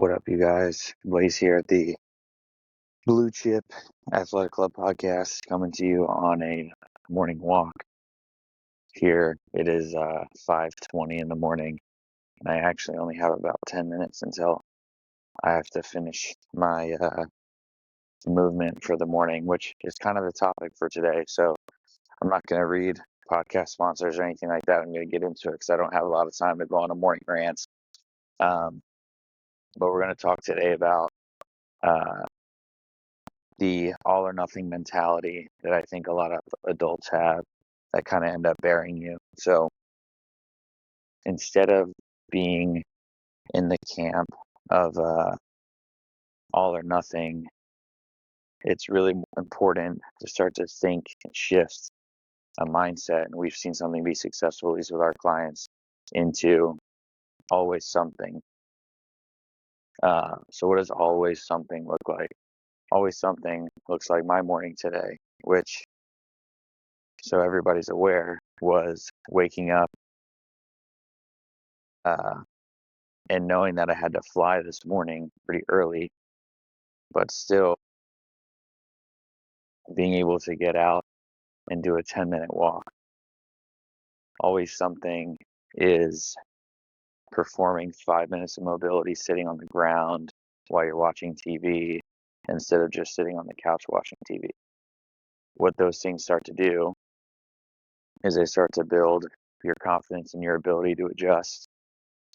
What up, you guys? Blaise here at the Blue Chip Athletic Club podcast, coming to you on a morning walk. Here it is 5:20 in the morning, and I actually only have about 10 minutes until I have to finish my movement for the morning, which is kind of the topic for today. So I'm not going to read podcast sponsors or anything like that. I'm going to get into it because I don't have a lot of time to go on a morning rant. But we're going to talk today about the all or nothing mentality that I think a lot of adults have that kind of end up burying you. So instead of being in the camp of all or nothing, it's really important to start to think and shift a mindset. And we've seen something be successful, at least with our clients, into always something. So what does always something look like? Always something looks like my morning today, which, so everybody's aware, was waking up and knowing that I had to fly this morning pretty early, but still being able to get out and do a 10-minute walk. Always something is performing 5 minutes of mobility sitting on the ground while you're watching TV instead of just sitting on the couch watching TV. What those things start to do is they start to build your confidence in your ability to adjust.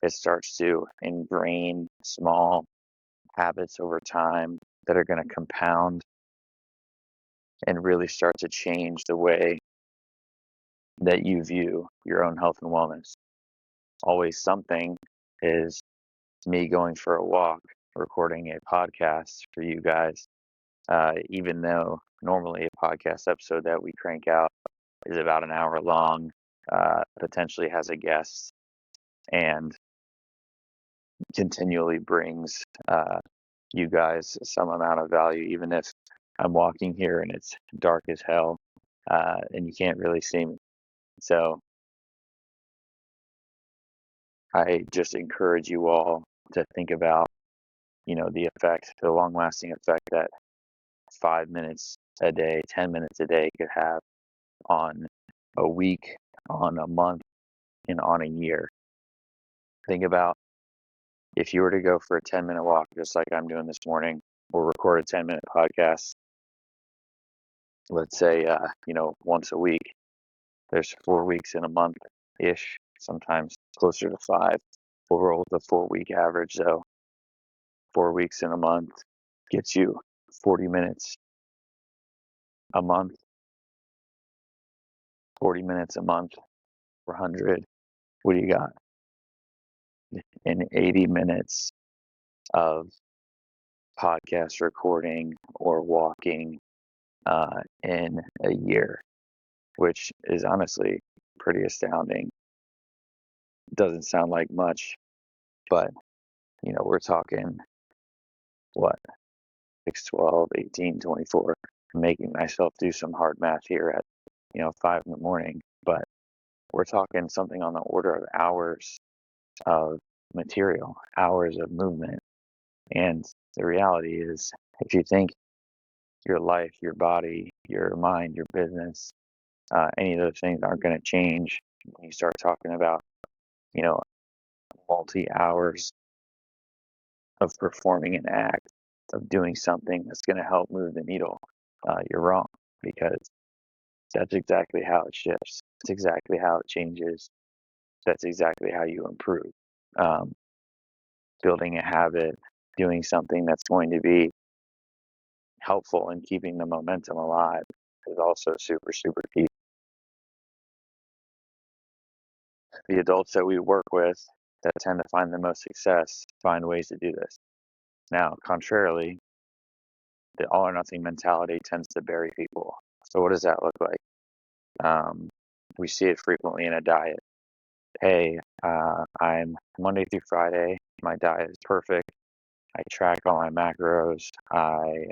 It starts to ingrain small habits over time that are going to compound and really start to change the way that you view your own health and wellness. Always something is me going for a walk, recording a podcast for you guys, even though normally a podcast episode that we crank out is about an hour long, potentially has a guest, and continually brings you guys some amount of value, even if I'm walking here and it's dark as hell and you can't really see me. So I just encourage you all to think about, the effect, the long-lasting effect that 5 minutes a day, 10 minutes a day could have on a week, on a month, and on a year. Think about if you were to go for a 10-minute walk, just like I'm doing this morning, or record a 10-minute podcast, let's say, once a week. There's 4 weeks in a month-ish, sometimes closer to 5. We'll roll with the 4-week average, though. 4 weeks in a month gets you 40 minutes a month. 40 minutes a month, 400. What do you got? In 80 minutes of podcast recording or walking in a year, which is honestly pretty astounding. Doesn't sound like much, but we're talking what, 6, 12, 18, 24. I'm making myself do some hard math here at 5 in the morning, but we're talking something on the order of hours of material, hours of movement. And the reality is, if you think your life, your body, your mind, your business, any of those things aren't going to change when you start talking about, multi hours of performing an act, of doing something that's going to help move the needle, you're wrong, because that's exactly how it shifts. That's exactly how it changes. That's exactly how you improve. Building a habit, doing something that's going to be helpful in keeping the momentum alive is also super, super key. The adults that we work with that tend to find the most success find ways to do this. Now, contrarily, the all or nothing mentality tends to bury people. So what does that look like? We see it frequently in a diet. Hey, I'm Monday through Friday. My diet is perfect. I track all my macros. I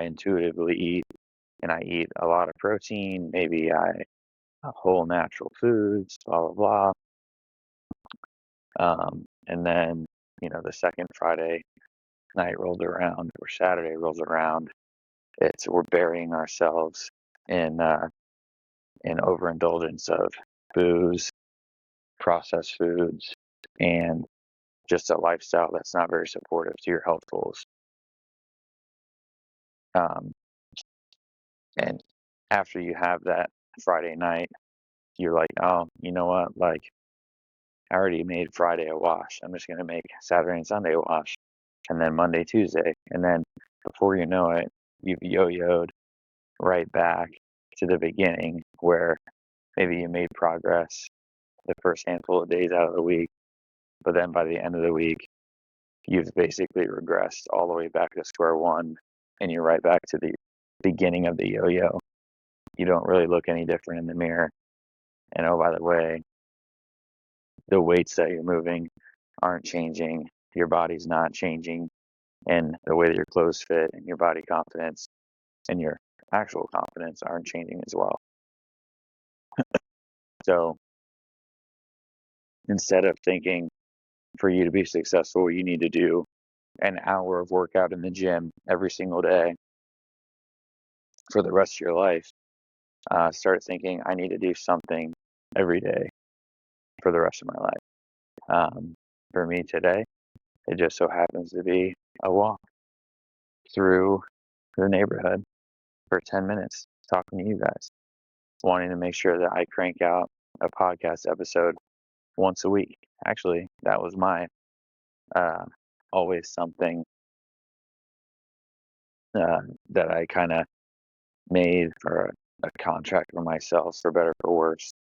intuitively eat, and I eat a lot of protein. Maybe whole natural foods, blah blah blah. And then the second Friday night rolls around or Saturday rolls around, we're burying ourselves in overindulgence of booze, processed foods, and just a lifestyle that's not very supportive to your health goals. Um, and after you have that Friday night, you're like, oh, you know what? Like, I already made Friday a wash. I'm just going to make Saturday and Sunday a wash, and then Monday, Tuesday. And then before you know it, you've yo-yoed right back to the beginning where maybe you made progress the first handful of days out of the week, but then by the end of the week, you've basically regressed all the way back to square one, and you're right back to the beginning of the yo-yo. You don't really look any different in the mirror. And oh, by the way, the weights that you're moving aren't changing. Your body's not changing. And the way that your clothes fit and your body confidence and your actual confidence aren't changing as well. So instead of thinking for you to be successful, you need to do an hour of workout in the gym every single day for the rest of your life, start thinking, I need to do something every day for the rest of my life. For me today, it just so happens to be a walk through the neighborhood for 10 minutes talking to you guys, wanting to make sure that I crank out a podcast episode once a week. Actually, that was my always something that I kind of made for a contract for myself, for better or worse,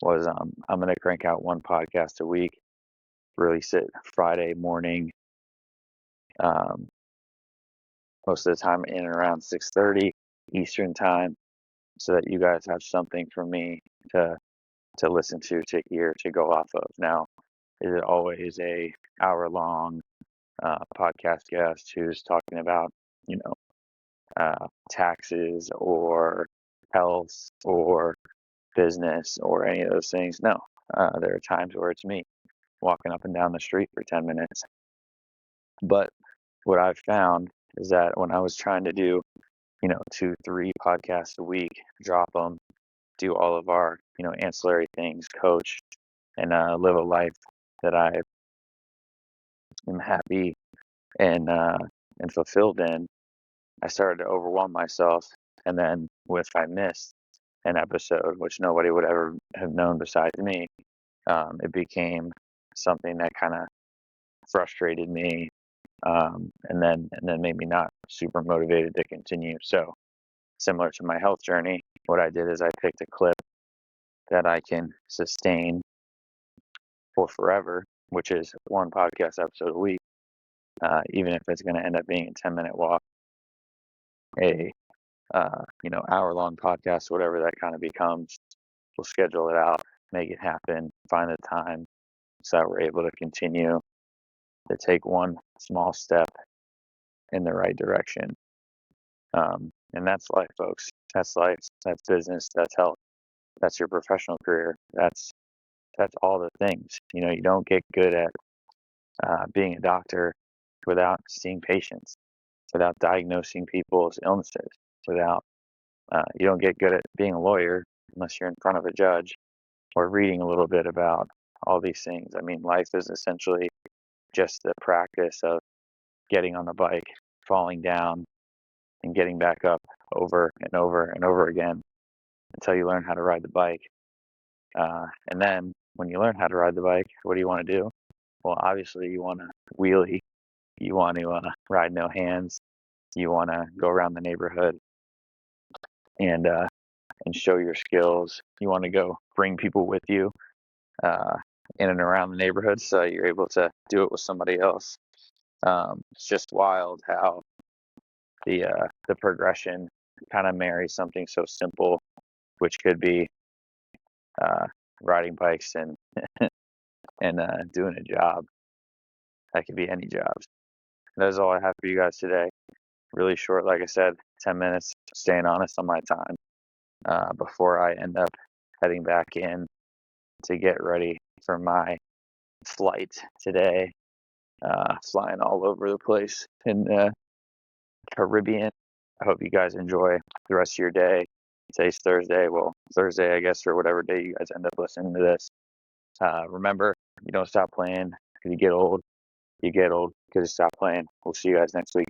was I'm going to crank out one podcast a week, release it Friday morning, most of the time in and around 6:30 Eastern time, so that you guys have something for me to listen to hear, to go off of. Now, is it always a hour long podcast guest who's talking about, taxes or health or business or any of those things? No. There are times where it's me walking up and down the street for 10 minutes. But what I've found is that when I was trying to do, 2, 3 podcasts a week, drop them, do all of our, ancillary things, coach, and live a life that I am happy and fulfilled in, I started to overwhelm myself. And then if I missed an episode, which nobody would ever have known besides me, it became something that kind of frustrated me, and then made me not super motivated to continue. So similar to my health journey, what I did is I picked a clip that I can sustain for forever, which is one podcast episode a week, even if it's going to end up being a 10-minute walk, a hour-long podcast, whatever that kind of becomes. We'll schedule it out, make it happen, find the time, so that we're able to continue to take one small step in the right direction. And that's life, folks. That's life. That's business. That's health. That's your professional career. That's all the things. You don't get good at being a doctor without seeing patients, without diagnosing people's illnesses, without you don't get good at being a lawyer unless you're in front of a judge or reading a little bit about all these things. I mean, life is essentially just the practice of getting on the bike, falling down, and getting back up over and over and over again until you learn how to ride the bike. And then when you learn how to ride the bike, what do you want to do? Well, obviously you want to wheelie, you want to ride no hands, you want to go around the neighborhood and show your skills. You want to go bring people with you in and around the neighborhood, so you're able to do it with somebody else. It's just wild how the progression kind of marries something so simple, which could be riding bikes and doing a job. That could be any job. That's all I have for you guys today. Really short, like I said, 10 minutes, staying honest on my time before I end up heading back in to get ready for my flight today flying all over the place in the Caribbean. I hope you guys enjoy the rest of your day. Today's Thursday. Well, Thursday, I guess, or whatever day you guys end up listening to this. Remember, you don't stop playing because you get old. You get old because you stop playing. We'll see you guys next week.